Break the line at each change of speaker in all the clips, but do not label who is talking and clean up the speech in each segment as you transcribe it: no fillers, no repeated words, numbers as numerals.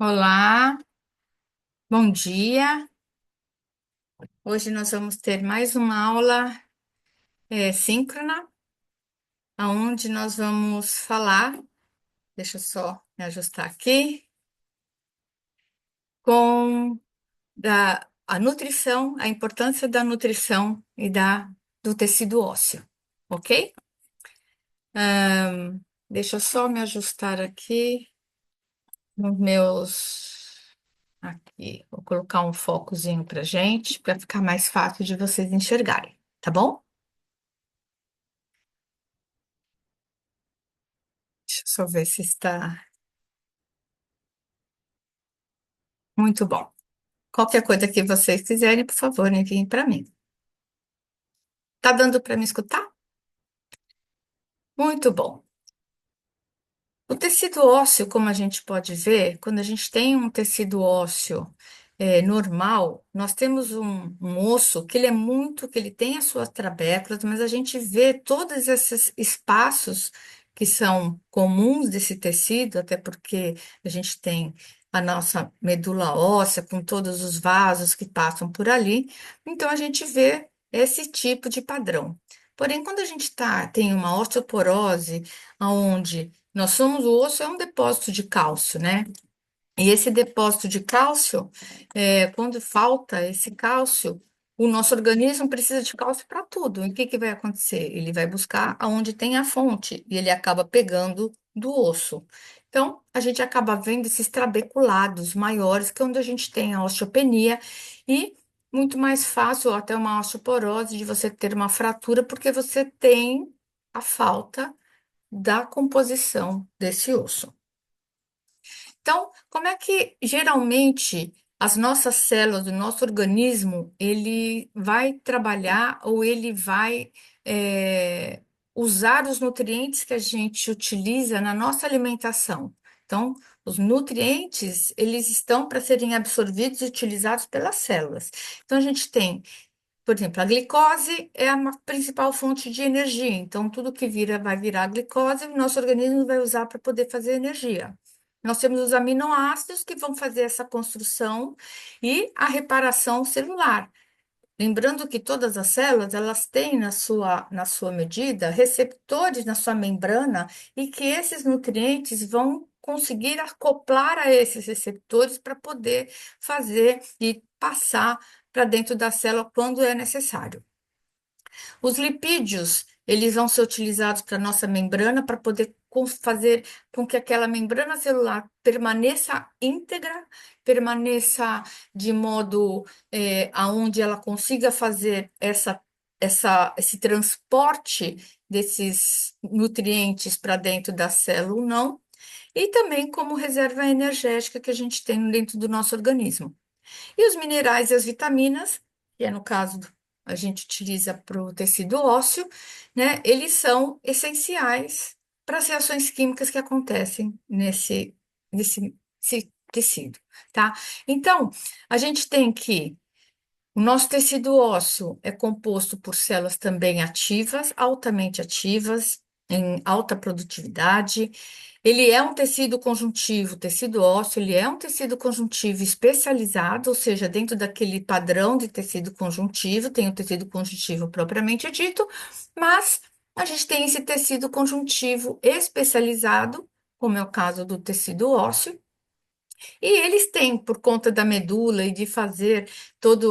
Olá, bom dia. Hoje nós vamos ter mais uma aula síncrona, onde nós vamos falar, deixa eu só me ajustar aqui, com a nutrição, a importância da nutrição do tecido ósseo, ok? Deixa eu só me ajustar aqui nos meus. Aqui, vou colocar um focozinho para gente, para ficar mais fácil de vocês enxergarem, tá bom? Deixa eu só ver se está muito bom. Qualquer coisa que vocês quiserem, por favor, enviem para mim. Tá dando para me escutar? Muito bom. O tecido ósseo, como a gente pode ver, quando a gente tem um tecido ósseo normal, nós temos um osso que ele é muito, que ele tem as suas trabéculas, mas a gente vê todos esses espaços que são comuns desse tecido, até porque a gente tem a nossa medula óssea com todos os vasos que passam por ali, então a gente vê esse tipo de padrão. Porém, quando a gente tem uma osteoporose, onde nós somos, o osso é um depósito de cálcio, né? E esse depósito de cálcio, quando falta esse cálcio, o nosso organismo precisa de cálcio para tudo. E o que que vai acontecer? Ele vai buscar aonde tem a fonte e ele acaba pegando do osso. Então, a gente acaba vendo esses trabeculados maiores, que é onde a gente tem a osteopenia e muito mais fácil, ou até uma osteoporose, de você ter uma fratura, porque você tem a falta da composição desse osso. Então, como é que geralmente as nossas células, o nosso organismo, ele vai trabalhar ou ele vai é, usar os nutrientes que a gente utiliza na nossa alimentação? Então, os nutrientes, eles estão para serem absorvidos e utilizados pelas células. Então, a gente tem, por exemplo, a glicose é a principal fonte de energia. Então, tudo que vai virar glicose, o nosso organismo vai usar para poder fazer energia. Nós temos os aminoácidos que vão fazer essa construção e a reparação celular. Lembrando que todas as células, elas têm na sua medida receptores na sua membrana e que esses nutrientes vão conseguir acoplar a esses receptores para poder fazer e passar para dentro da célula quando é necessário. Os lipídios, eles vão ser utilizados para a nossa membrana para poder fazer com que aquela membrana celular permaneça íntegra, permaneça de modo aonde ela consiga fazer esse transporte desses nutrientes para dentro da célula ou não, e também como reserva energética que a gente tem dentro do nosso organismo. E os minerais e as vitaminas, que é no caso a gente utiliza para o tecido ósseo, né? Eles são essenciais para as reações químicas que acontecem nesse tecido, tá? Então, a gente tem que o nosso tecido ósseo é composto por células também ativas, altamente ativas, em alta produtividade. Ele é um tecido conjuntivo, tecido ósseo, ele é um tecido conjuntivo especializado, ou seja, dentro daquele padrão de tecido conjuntivo, tem o tecido conjuntivo propriamente dito, mas a gente tem esse tecido conjuntivo especializado, como é o caso do tecido ósseo, e eles têm, por conta da medula e de fazer toda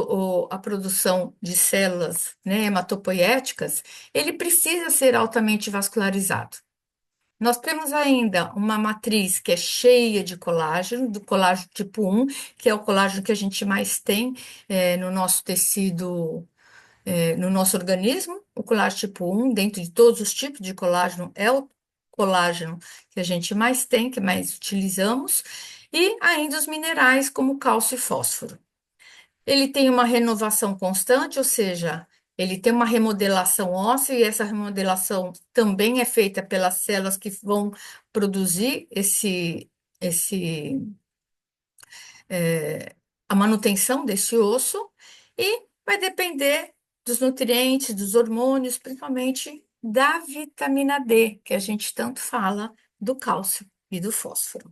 a produção de células, né, hematopoéticas, ele precisa ser altamente vascularizado. Nós temos ainda uma matriz que é cheia de colágeno, do colágeno tipo 1, que é o colágeno que a gente mais tem no nosso tecido, no nosso organismo. O colágeno tipo 1, dentro de todos os tipos de colágeno, é o colágeno que a gente mais tem, que mais utilizamos. E ainda os minerais, como cálcio e fósforo. Ele tem uma renovação constante, ou seja, ele tem uma remodelação óssea, e essa remodelação também é feita pelas células que vão produzir esse, a manutenção desse osso, e vai depender dos nutrientes, dos hormônios, principalmente da vitamina D, que a gente tanto fala, do cálcio e do fósforo.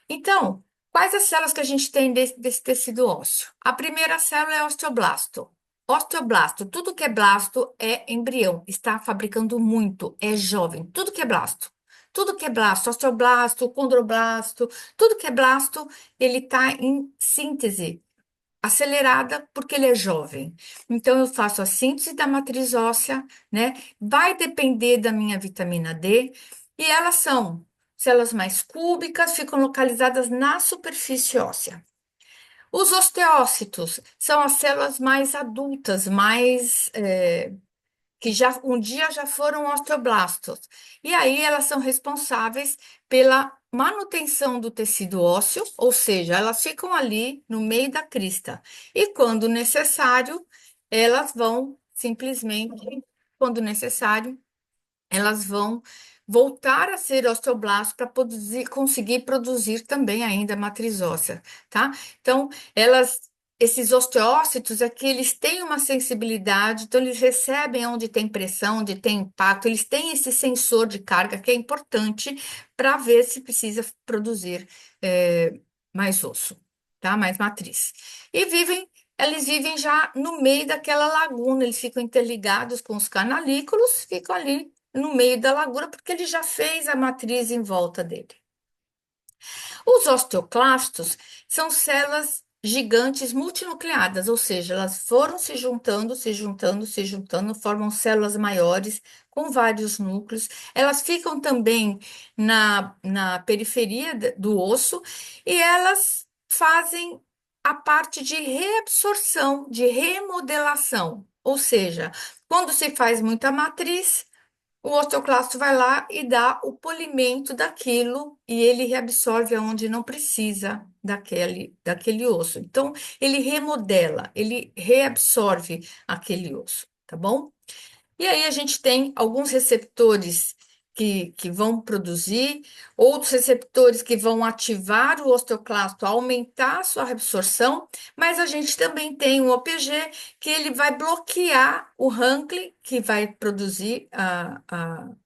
Então, Quais as células que a gente tem desse tecido ósseo? A primeira célula é osteoblasto. Osteoblasto, tudo que é blasto é embrião, está fabricando muito, é jovem, tudo que é blasto. Tudo que é blasto, osteoblasto, condroblasto, tudo que é blasto, ele está em síntese acelerada porque ele é jovem. Então, eu faço a síntese da matriz óssea, né? Vai depender da minha vitamina D, e elas são células mais cúbicas, ficam localizadas na superfície óssea. Os osteócitos são as células mais adultas, mais que já um dia já foram osteoblastos. E aí elas são responsáveis pela manutenção do tecido ósseo, ou seja, elas ficam ali no meio da crista. E quando necessário, elas vão simplesmente, quando necessário, elas vão voltar a ser osteoblastos para conseguir produzir também ainda matriz óssea, tá? Então, esses osteócitos é que eles têm uma sensibilidade, então eles recebem onde tem pressão, onde tem impacto, eles têm esse sensor de carga que é importante para ver se precisa produzir mais osso, tá? Mais matriz. E eles vivem já no meio daquela laguna, eles ficam interligados com os canalículos, ficam ali no meio da laguna, porque ele já fez a matriz em volta dele. Os osteoclastos são células gigantes multinucleadas, ou seja, elas foram se juntando, se juntando, se juntando, formam células maiores com vários núcleos. Elas ficam também na periferia do osso e elas fazem a parte de reabsorção, de remodelação. Ou seja, quando se faz muita matriz, o osteoclasto vai lá e dá o polimento daquilo e ele reabsorve aonde não precisa daquele osso. Então, ele remodela, ele reabsorve aquele osso, tá bom? E aí a gente tem alguns receptores que vão produzir, outros receptores que vão ativar o osteoclasto, aumentar a sua reabsorção, mas a gente também tem o OPG que ele vai bloquear o Hunkley, que vai produzir,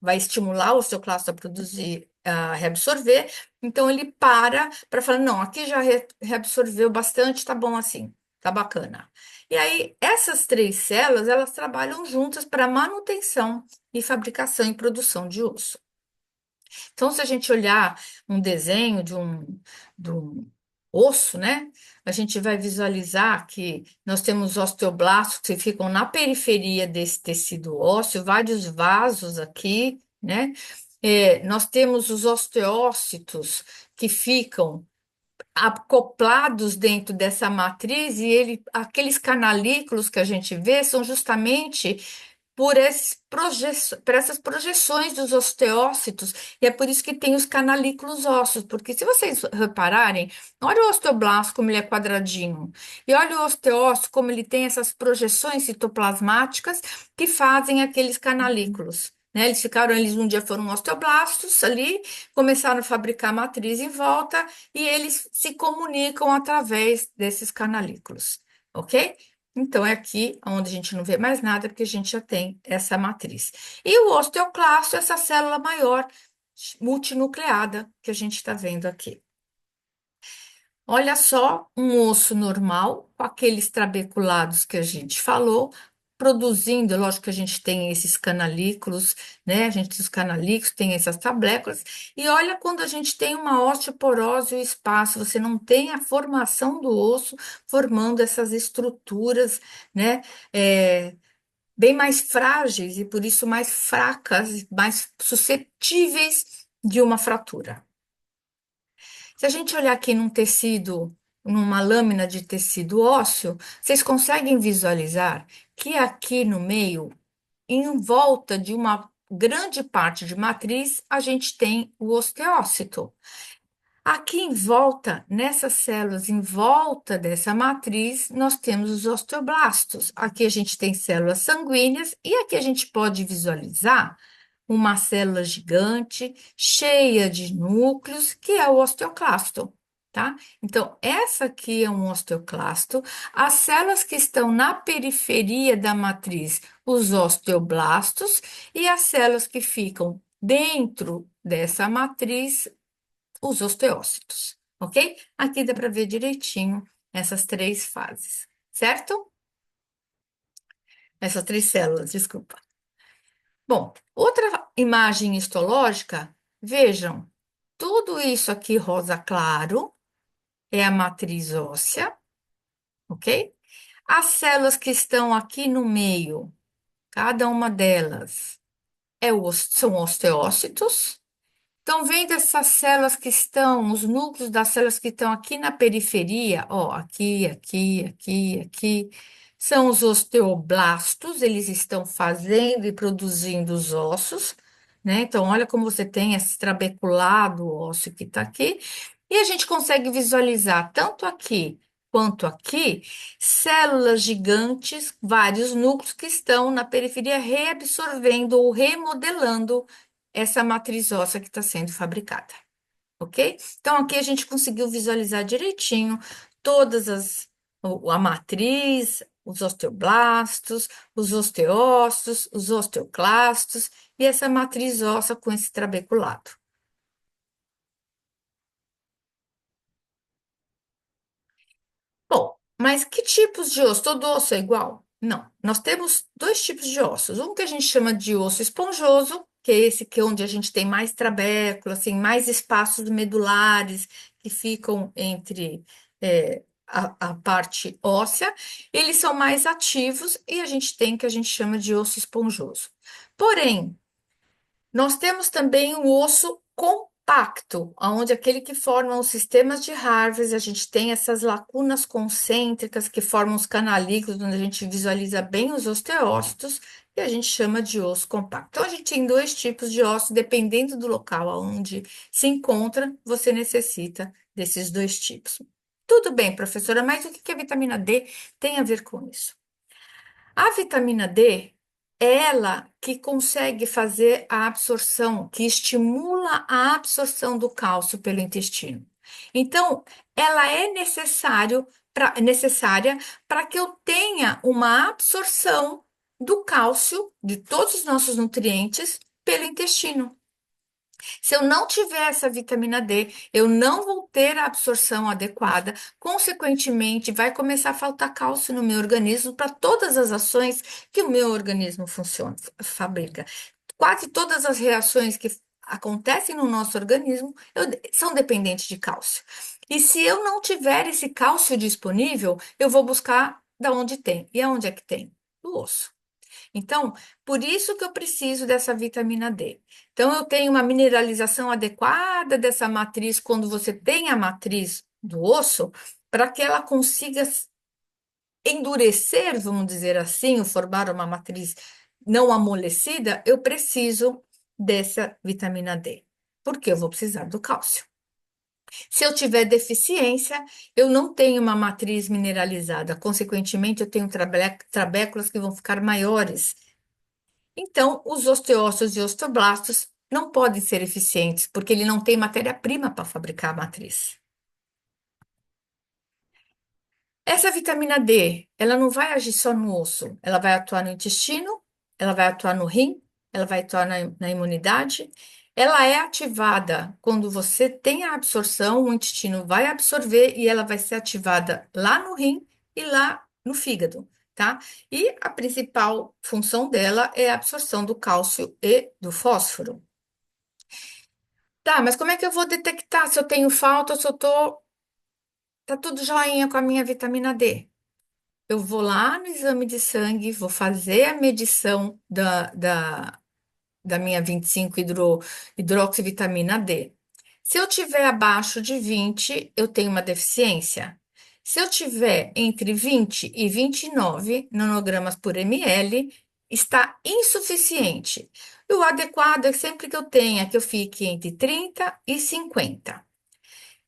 vai estimular o osteoclasto a produzir, a reabsorver. Então ele para falar, não, aqui já reabsorveu bastante, tá bom assim, tá bacana. E aí, essas três células, elas trabalham juntas para manutenção e fabricação e produção de osso. Então, se a gente olhar um desenho de um osso, né? A gente vai visualizar que nós temos osteoblastos que ficam na periferia desse tecido ósseo, vários vasos aqui, né? Nós temos os osteócitos que ficam acoplados dentro dessa matriz e aqueles canalículos que a gente vê são justamente por essas projeções dos osteócitos, e é por isso que tem os canalículos ósseos, porque se vocês repararem, olha o osteoblasto como ele é quadradinho, e olha o osteócito como ele tem essas projeções citoplasmáticas que fazem aqueles canalículos. Né? Eles um dia foram osteoblastos ali, começaram a fabricar matriz em volta, e eles se comunicam através desses canalículos, ok? Então, é aqui onde a gente não vê mais nada, porque a gente já tem essa matriz. E o osteoclasto, essa célula maior, multinucleada, que a gente está vendo aqui. Olha só, um osso normal, com aqueles trabeculados que a gente falou, produzindo, lógico que a gente tem esses canalículos, né? A gente tem os canalículos, tem essas tabléculas, e olha quando a gente tem uma osteoporose e o espaço, você não tem a formação do osso formando essas estruturas, né? É, bem mais frágeis e por isso mais fracas, mais suscetíveis de uma fratura. Se a gente olhar aqui num tecido, numa lâmina de tecido ósseo, vocês conseguem visualizar que aqui no meio, em volta de uma grande parte de matriz, a gente tem o osteócito. Aqui em volta, nessas células, em volta dessa matriz, nós temos os osteoblastos. Aqui a gente tem células sanguíneas e aqui a gente pode visualizar uma célula gigante, cheia de núcleos, que é o osteoclasto, tá? Então, essa aqui é um osteoclasto. As células que estão na periferia da matriz, os osteoblastos, e as células que ficam dentro dessa matriz, os osteócitos, ok? Aqui dá para ver direitinho essas três fases, certo? Essas três células, desculpa. Bom, outra imagem histológica, vejam, tudo isso aqui rosa claro é a matriz óssea, ok? As células que estão aqui no meio, cada uma delas são osteócitos. Estão vendo essas células que estão, os núcleos das células que estão aqui na periferia? Ó, aqui. São os osteoblastos, eles estão fazendo e produzindo os ossos, né? Então, olha como você tem esse trabeculado ósseo que está aqui. E a gente consegue visualizar tanto aqui quanto aqui células gigantes, vários núcleos que estão na periferia reabsorvendo ou remodelando essa matriz óssea que está sendo fabricada, ok? Então, aqui a gente conseguiu visualizar direitinho todas a matriz, os osteoblastos, os osteócitos, os osteoclastos e essa matriz óssea com esse trabeculado. Bom, mas que tipos de osso? Todo osso é igual? Não. Nós temos dois tipos de ossos. Um que a gente chama de osso esponjoso, que é esse que é onde a gente tem mais trabéculo, assim, mais espaços medulares que ficam entre a parte óssea. Eles são mais ativos e a gente tem o que a gente chama de osso esponjoso. Porém, nós temos também o osso compacto, onde aquele que forma os sistemas de Harvard, a gente tem essas lacunas concêntricas que formam os canalículos, onde a gente visualiza bem os osteócitos, e a gente chama de osso compacto. Então, a gente tem dois tipos de osso, dependendo do local onde se encontra, você necessita desses dois tipos. Tudo bem, professora, mas o que a vitamina D tem a ver com isso? A vitamina D, ela que consegue fazer a absorção, que estimula a absorção do cálcio pelo intestino. Então, ela é necessária para que eu tenha uma absorção do cálcio, de todos os nossos nutrientes, pelo intestino. Se eu não tiver essa vitamina D, eu não vou ter a absorção adequada, consequentemente, vai começar a faltar cálcio no meu organismo para todas as ações que o meu organismo funciona, fabrica. Quase todas as reações que acontecem no nosso organismo são dependentes de cálcio. E se eu não tiver esse cálcio disponível, eu vou buscar da onde tem. E aonde é que tem? No osso. Então, por isso que eu preciso dessa vitamina D. Então, eu tenho uma mineralização adequada dessa matriz quando você tem a matriz do osso, para que ela consiga endurecer, vamos dizer assim, ou formar uma matriz não amolecida, eu preciso dessa vitamina D, porque eu vou precisar do cálcio. Se eu tiver deficiência, eu não tenho uma matriz mineralizada, consequentemente, eu tenho trabéculas que vão ficar maiores. Então, os osteócitos e osteoblastos não podem ser eficientes, porque ele não tem matéria-prima para fabricar a matriz. Essa vitamina D, ela não vai agir só no osso, ela vai atuar no intestino, ela vai atuar no rim, ela vai atuar na imunidade. Ela é ativada quando você tem a absorção, o intestino vai absorver e ela vai ser ativada lá no rim e lá no fígado, tá? E a principal função dela é a absorção do cálcio e do fósforo. Tá, mas como é que eu vou detectar se eu tenho falta ou se eu tô, tá tudo joinha com a minha vitamina D? Eu vou lá no exame de sangue, vou fazer a medição da minha 25 hidroxivitamina D. Se eu tiver abaixo de 20, eu tenho uma deficiência. Se eu tiver entre 20 e 29 nanogramas por ml, está insuficiente. E o adequado é sempre que eu tenha, que eu fique entre 30 e 50.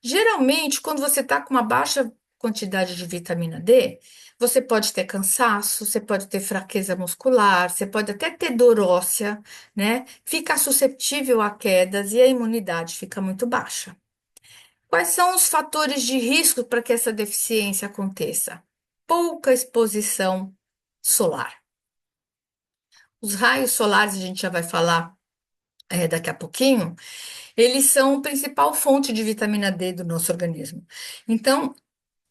Geralmente, quando você está com uma baixa quantidade de vitamina D, você pode ter cansaço, você pode ter fraqueza muscular, você pode até ter dor óssea, né? Fica susceptível a quedas e a imunidade fica muito baixa. Quais são os fatores de risco para que essa deficiência aconteça? Pouca exposição solar. Os raios solares, a gente já vai falar daqui a pouquinho. eles são a principal fonte de vitamina D do nosso organismo. Então,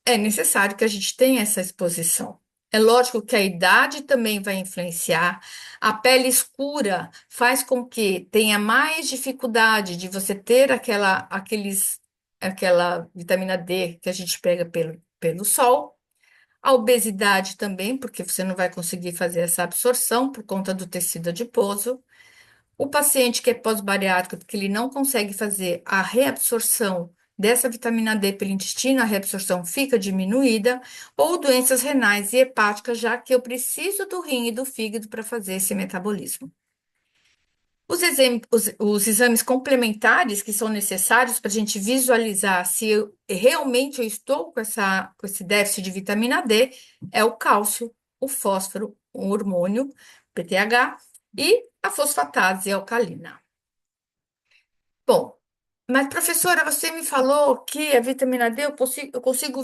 é necessário que a gente tenha essa exposição. É lógico que a idade também vai influenciar. A pele escura faz com que tenha mais dificuldade de você ter aquela vitamina D que a gente pega pelo sol. A obesidade também, porque você não vai conseguir fazer essa absorção por conta do tecido adiposo. O paciente que é pós-bariátrico, porque ele não consegue fazer a reabsorção dessa vitamina D pelo intestino, a reabsorção fica diminuída, ou doenças renais e hepáticas, já que eu preciso do rim e do fígado para fazer esse metabolismo. Os exames complementares que são necessários para a gente visualizar se realmente eu estou com esse déficit de vitamina D é o cálcio, o fósforo, o hormônio, PTH, e a fosfatase alcalina. Bom, mas professora, você me falou que a vitamina D eu consigo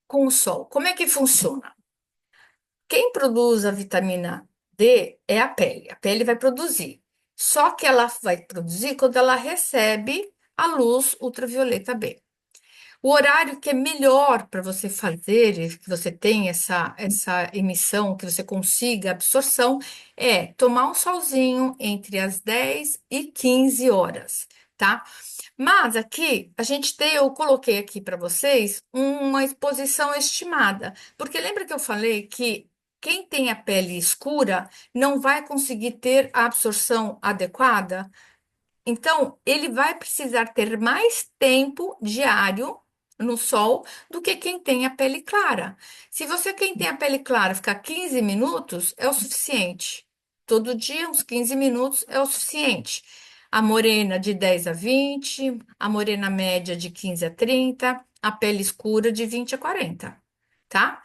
com o sol. Como é que funciona? Quem produz a vitamina D é a pele. A pele vai produzir. Só que ela vai produzir quando ela recebe a luz ultravioleta B. O horário que é melhor para você fazer, e que você tenha essa emissão, que você consiga absorção, é tomar um solzinho entre as 10 e 15 horas, tá? Mas aqui, eu coloquei aqui para vocês uma exposição estimada, porque lembra que eu falei que quem tem a pele escura não vai conseguir ter a absorção adequada? Então, ele vai precisar ter mais tempo diário no sol do que quem tem a pele clara. Se você, quem tem a pele clara, ficar 15 minutos, é o suficiente. Todo dia, uns 15 minutos é o suficiente. A morena de 10 a 20, a morena média de 15 a 30, a pele escura de 20 a 40, tá?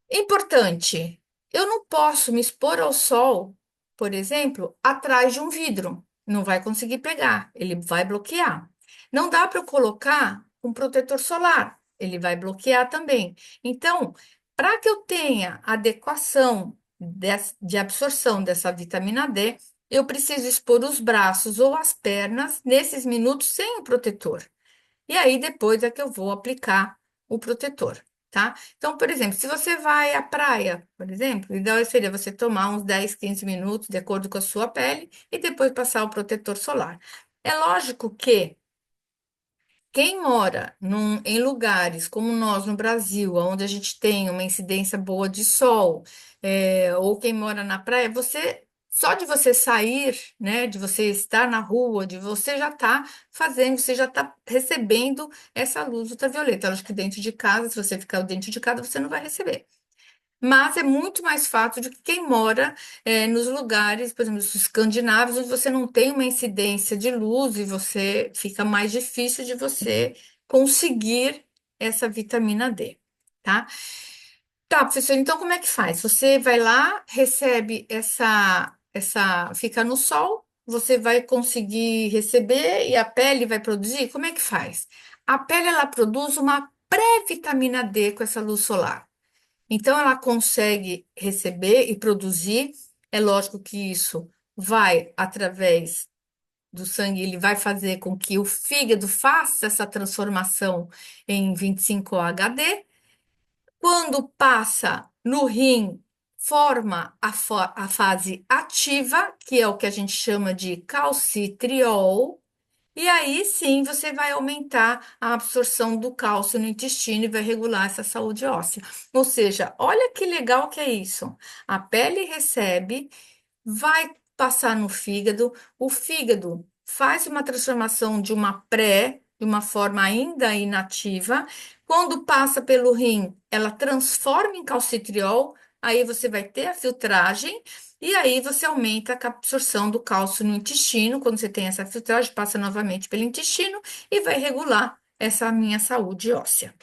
Importante, eu não posso me expor ao sol, por exemplo, atrás de um vidro. Não vai conseguir pegar, ele vai bloquear. Não dá para eu colocar um protetor solar, ele vai bloquear também. Então, para que eu tenha adequação de absorção dessa vitamina D, eu preciso expor os braços ou as pernas nesses minutos sem o protetor. E aí depois é que eu vou aplicar o protetor, tá? Então, por exemplo, se você vai à praia, por exemplo, o ideal seria você tomar uns 10, 15 minutos, de acordo com a sua pele, e depois passar o protetor solar. É lógico que quem mora em lugares como nós no Brasil, onde a gente tem uma incidência boa de sol, ou quem mora na praia, só de você sair, né, de você estar na rua, de você já está fazendo, você já está recebendo essa luz ultravioleta. Acho que dentro de casa, se você ficar dentro de casa, você não vai receber. Mas é muito mais fácil do que quem mora nos lugares, por exemplo, os escandinavos, onde você não tem uma incidência de luz e você fica mais difícil de você conseguir essa vitamina D, tá? Tá, professor, então como é que faz? Você vai lá, recebe fica no sol, você vai conseguir receber e a pele vai produzir? Como é que faz? A pele, ela produz uma pré-vitamina D com essa luz solar. Então, ela consegue receber e produzir. É lógico que isso vai através do sangue, ele vai fazer com que o fígado faça essa transformação em 25-HD. Quando passa no rim, forma a fase ativa, que é o que a gente chama de calcitriol. E aí sim você vai aumentar a absorção do cálcio no intestino e vai regular essa saúde óssea. Ou seja, olha que legal que é isso. A pele recebe, vai passar no fígado, o fígado faz uma transformação de uma de uma forma ainda inativa. Quando passa pelo rim, ela transforma em calcitriol, aí você vai ter a filtragem. E aí você aumenta a absorção do cálcio no intestino. Quando você tem essa filtragem, passa novamente pelo intestino e vai regular essa minha saúde óssea.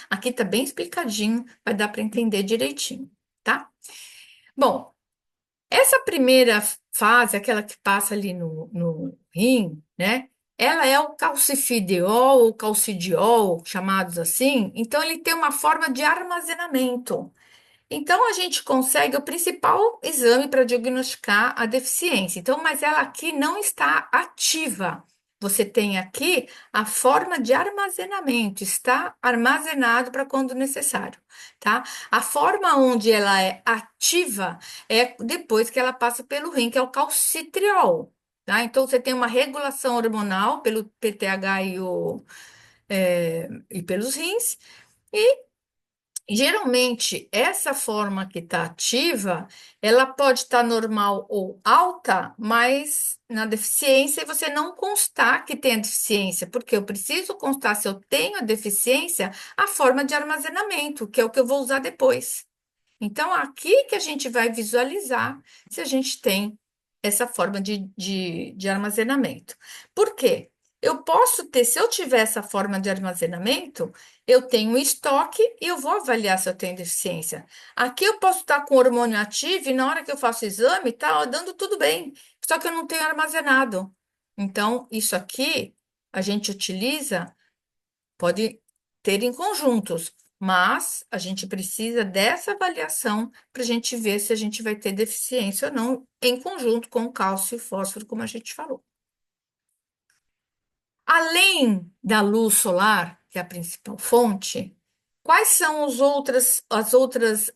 Aqui tá bem explicadinho, vai dar para entender direitinho, tá? Bom, essa primeira fase, aquela que passa ali no rim, né? Ela é o calcifidiol ou calcidiol, chamados assim. Então, ele tem uma forma de armazenamento. Então, a gente consegue o principal exame para diagnosticar a deficiência. Então, mas ela aqui não está ativa. Você tem aqui a forma de armazenamento, está armazenado para quando necessário, tá? A forma onde ela é ativa é depois que ela passa pelo rim, que é o calcitriol, tá? Então, você tem uma regulação hormonal pelo PTH e pelos rins. Geralmente, essa forma que está ativa, ela pode estar normal ou alta, mas na deficiência você não constar que tem a deficiência, porque eu preciso constar se eu tenho a deficiência, a forma de armazenamento, que é o que eu vou usar depois. Então, aqui que a gente vai visualizar se a gente tem essa forma de armazenamento. Por quê? Eu posso ter, se eu tiver essa forma de armazenamento, eu tenho um estoque e eu vou avaliar se eu tenho deficiência. Aqui eu posso estar com hormônio ativo e na hora que eu faço o exame, tá dando tudo bem, só que eu não tenho armazenado. Então, isso aqui a gente utiliza. Pode ter em conjuntos, mas a gente precisa dessa avaliação para a gente ver se a gente vai ter deficiência ou não, em conjunto com o cálcio e fósforo, como a gente falou. Além da luz solar, que é a principal fonte, quais são as outras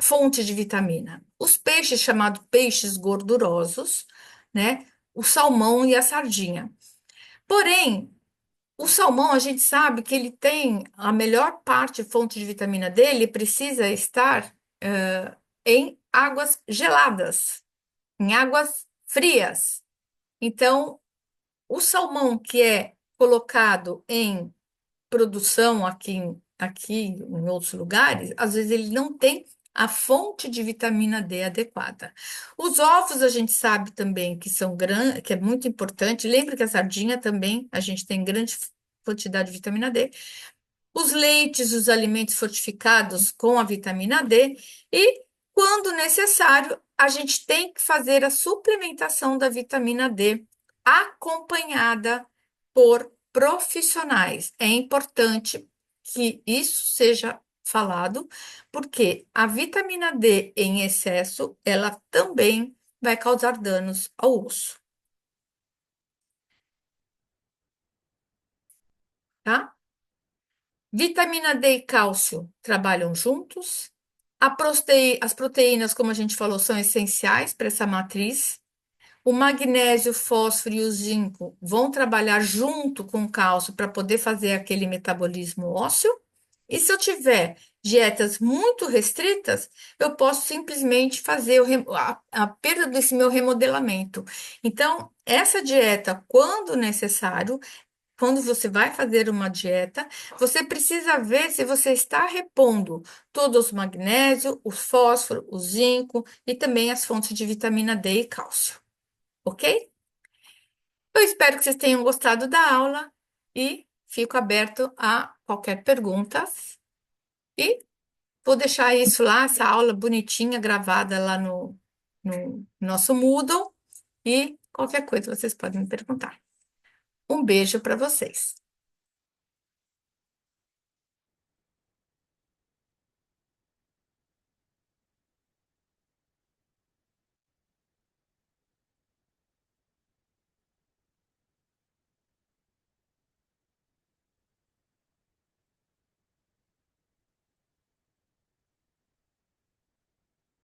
fontes de vitamina? Os peixes chamados peixes gordurosos, né? O salmão e a sardinha. Porém, o salmão, a gente sabe que ele tem a melhor parte, fonte de vitamina D, ele precisa estar em águas geladas, em águas frias. Então, o salmão que é colocado em produção aqui em outros lugares, às vezes ele não tem a fonte de vitamina D adequada. Os ovos a gente sabe também que são que é muito importante. Lembra que a sardinha também a gente tem grande quantidade de vitamina D. Os leites, os alimentos fortificados com a vitamina D e, quando necessário, a gente tem que fazer a suplementação da vitamina D acompanhada por profissionais. É importante que isso seja falado, porque a vitamina D em excesso, ela também vai causar danos ao osso, tá? Vitamina D e cálcio trabalham juntos. As proteínas, como a gente falou, são essenciais para essa matriz. O magnésio, o fósforo e o zinco vão trabalhar junto com o cálcio para poder fazer aquele metabolismo ósseo. E se eu tiver dietas muito restritas, eu posso simplesmente fazer a perda desse meu remodelamento. Então, essa dieta, quando necessário, quando você vai fazer uma dieta, você precisa ver se você está repondo todos os magnésio, o fósforo, o zinco e também as fontes de vitamina D e cálcio, ok? Eu espero que vocês tenham gostado da aula e fico aberto a qualquer pergunta. E vou deixar isso lá, essa aula bonitinha, gravada lá no nosso Moodle. E qualquer coisa vocês podem me perguntar. Um beijo para vocês.